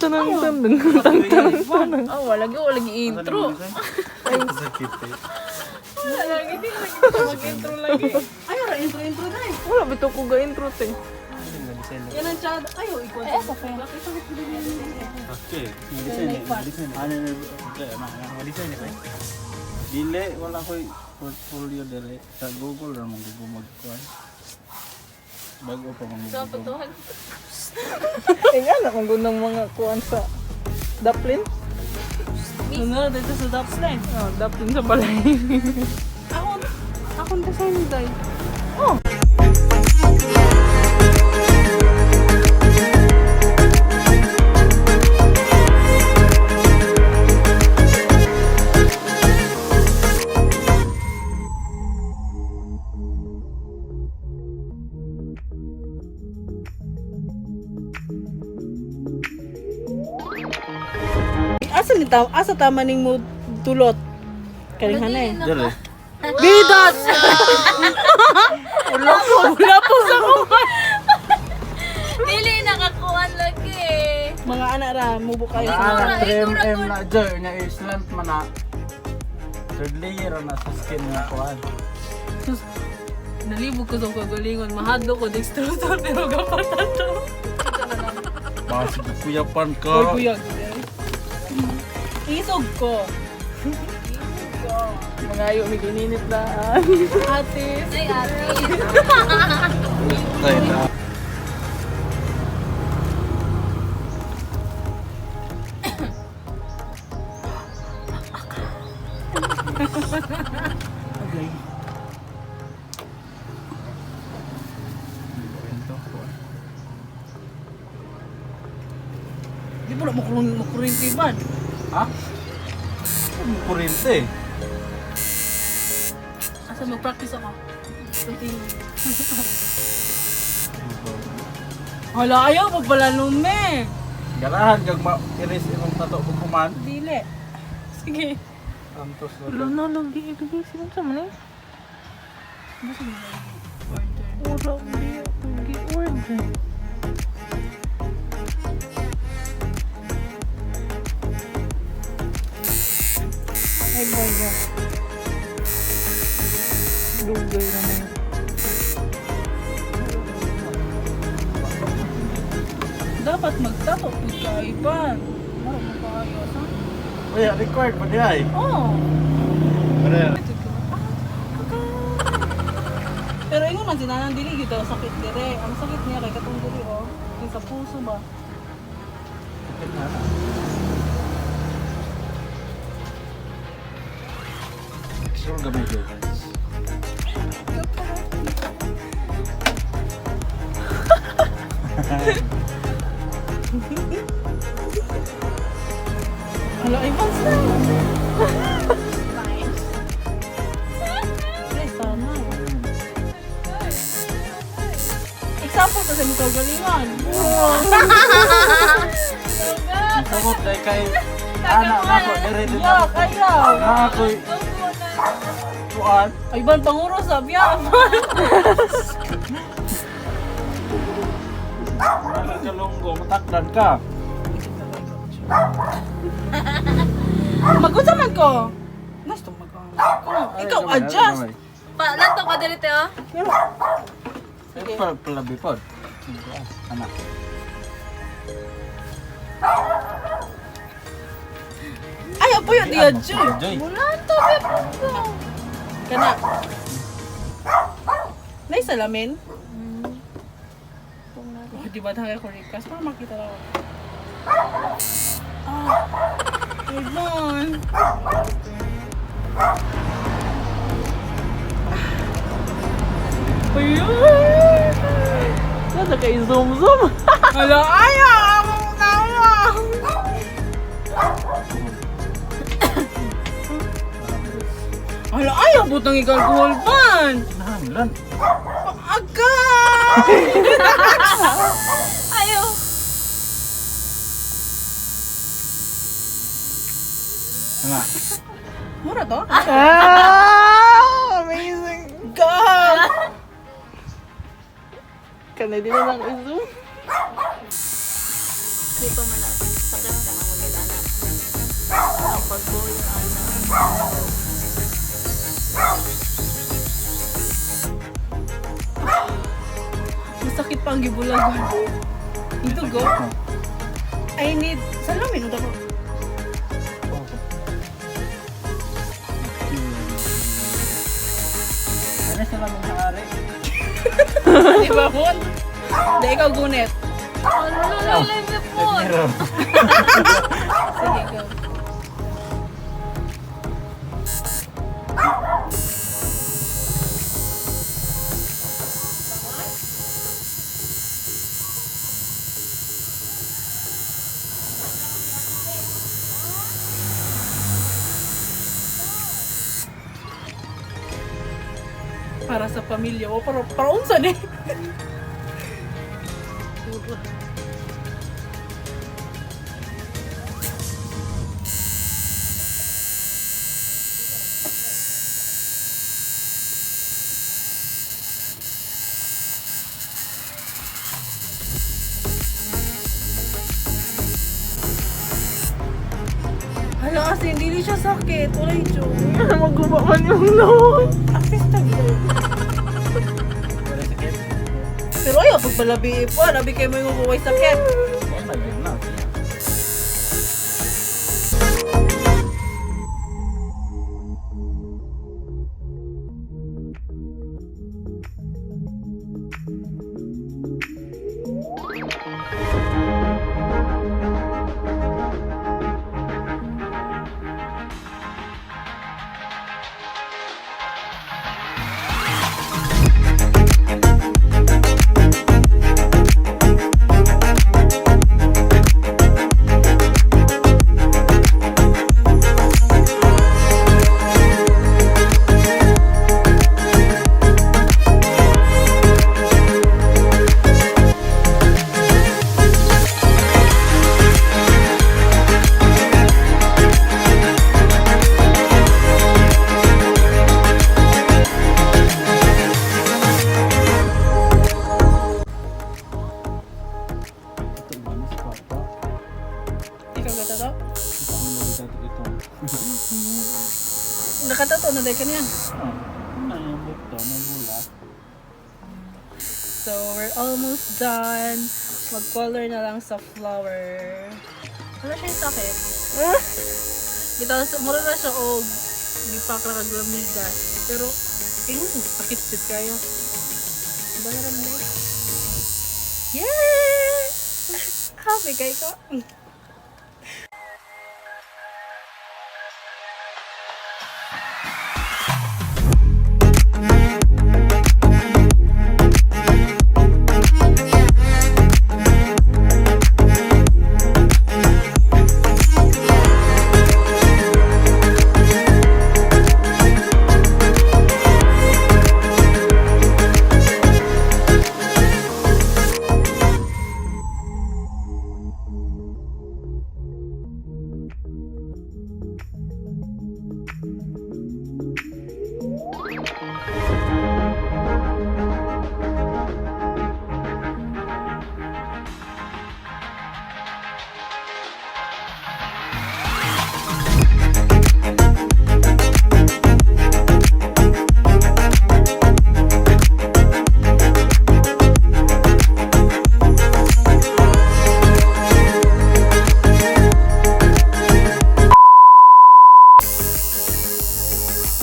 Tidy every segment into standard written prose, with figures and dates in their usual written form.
Tanang tanang. Oh, wala lagi intro. Sakit eh. Wala lagi din mag-intro lagi. Ay, wala intro na eh. Wala bito ko ga intro te. Yan ang chad. Ay, ikot. Okay. Design. Ano na design pa. Dili wala koy portfolio dire sa Google ra mong gumagkuan. Bago pa mong. So, patuhan. Nga na kung gunang mga kuan sa daplin. Ano, dito sa Dapsline. Oh, daplin sa balay. Akong design day. Asa tama ning mo tulot? Karing hanay. Dire. Bidot! Wala po sa kuman. Dili nakakuan lagi. Mga anak ra, mubo kayo sa Ah, 3mm na joy nya slant man na. Third layer na sa skin nga kuan. Nalibog ko sa kagalingon. Mahado ko dextrosol pero gapatan to. Basig kuyapan Oy, ka. buyag. Isog ko. Mga ayo may gininit na. Atis. Ay, ate. Ay na. Okay. Di mo na makurinti man. Ha? Kurente. Asa mag-practice ako? Continue. Hala, ayaw mo pala lume. Ganahan kag ma-iris imong tato kuman. Dili. Sige. Antos Wala na lang di ibigay sila sa man eh. Wala di order. Ay baga. Lugay naman. Dapat magtato kung kaiban. Mara mo kaayos, ha? Uy, record pa diay. Oo. Pero Pero ingon man sinanan dili gito sakit dire. Ang sakit niya kay katong diri oh. Kay sa puso ba? sure gamay ko guys. Hala, ay pants na. Ay, sana. Example kasi mo kagalingan. Sabot dai kay ana nako dire dito. Yak, ayaw. Nako kuan. Ay, ban panguro sa biya. Kalunggo matakdan ka. Mag-unsa man ko. Gusto ikaw adjust. Pa, lanto ka dito, oh. Sige. Palabi pod. Ana. Ay, apo yun, diya, Joy. Joy. Lanto, beb. Kana. Nay salamin? Oh, di ba tayo ko request? Para makita lang. Ay, man. Ayun! Nasa kay zoom-zoom. Hala, ayaw! Ayaw! Hala, ayaw! Butang ikalkuhol pan! Nahanglan. Agad! Ayaw. Nga. Mura to? Amazing. God! Kana din na lang i-zoom. Dito man na. po, Your Honor. Masakit pa ang gibulagon. Ito go. I need... Salamin, ito ko. Ano sa lamang nakari? Di ba, Mon? Hindi, ikaw gunit. Ano lalay niya po? Sige, go. Para sa pamilya. O, para unsan eh. Hala kasi hindi siya sakit. Wala yung joke. Maguba man yung noon. Artista yun. Wala sakit? Pero ayaw, pagpalabi po. Labi kayo mo yung buhay sakit. Wala yun na. Ito ba na si Papa? Ikaw gata to? Ito ang nagkata ito. Nakatato na dahil kanyan. Ano yung bukto? May bula? So, we're almost done. Mag-color na lang sa flower. Wala siya yung sakit. Bitaw, mura na siya og di pa kakaglamigas. Pero, sakit-sit kayo. Diba na rin na? Yeah! Happy kayo ko.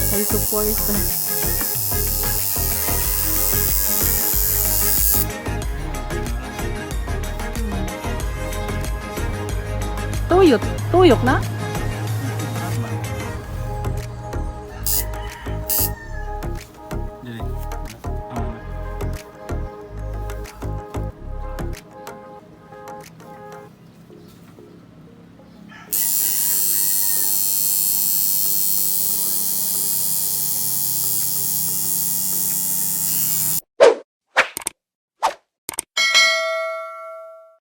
Ay, support. Tuyok. Tuyok na? Dili.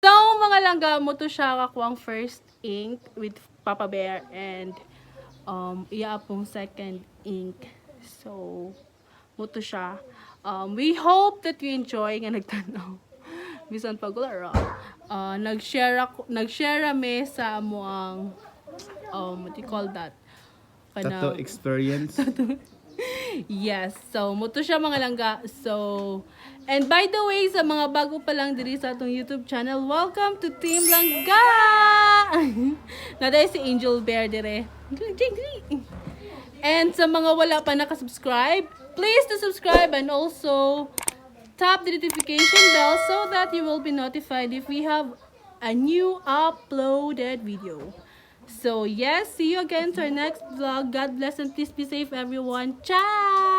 So, mga langga, mo to siya kakuang first ink with Papa Bear and iya pong second ink. So, mo to siya. We hope that you enjoy nga nagtanaw. Bisan pagularo. Nag-share kami sa amuang what do you call that? Tattoo experience. Yes. So, muto siya mga langga. So, and by the way, sa mga bago pa lang diri sa atong YouTube channel, welcome to Team Langga! Naday si Angel Bear dire. And sa mga wala pa nakasubscribe, please to subscribe and also tap the notification bell so that you will be notified if we have a new uploaded video. So yes, see you again to our next vlog. God bless and please be safe everyone. Ciao!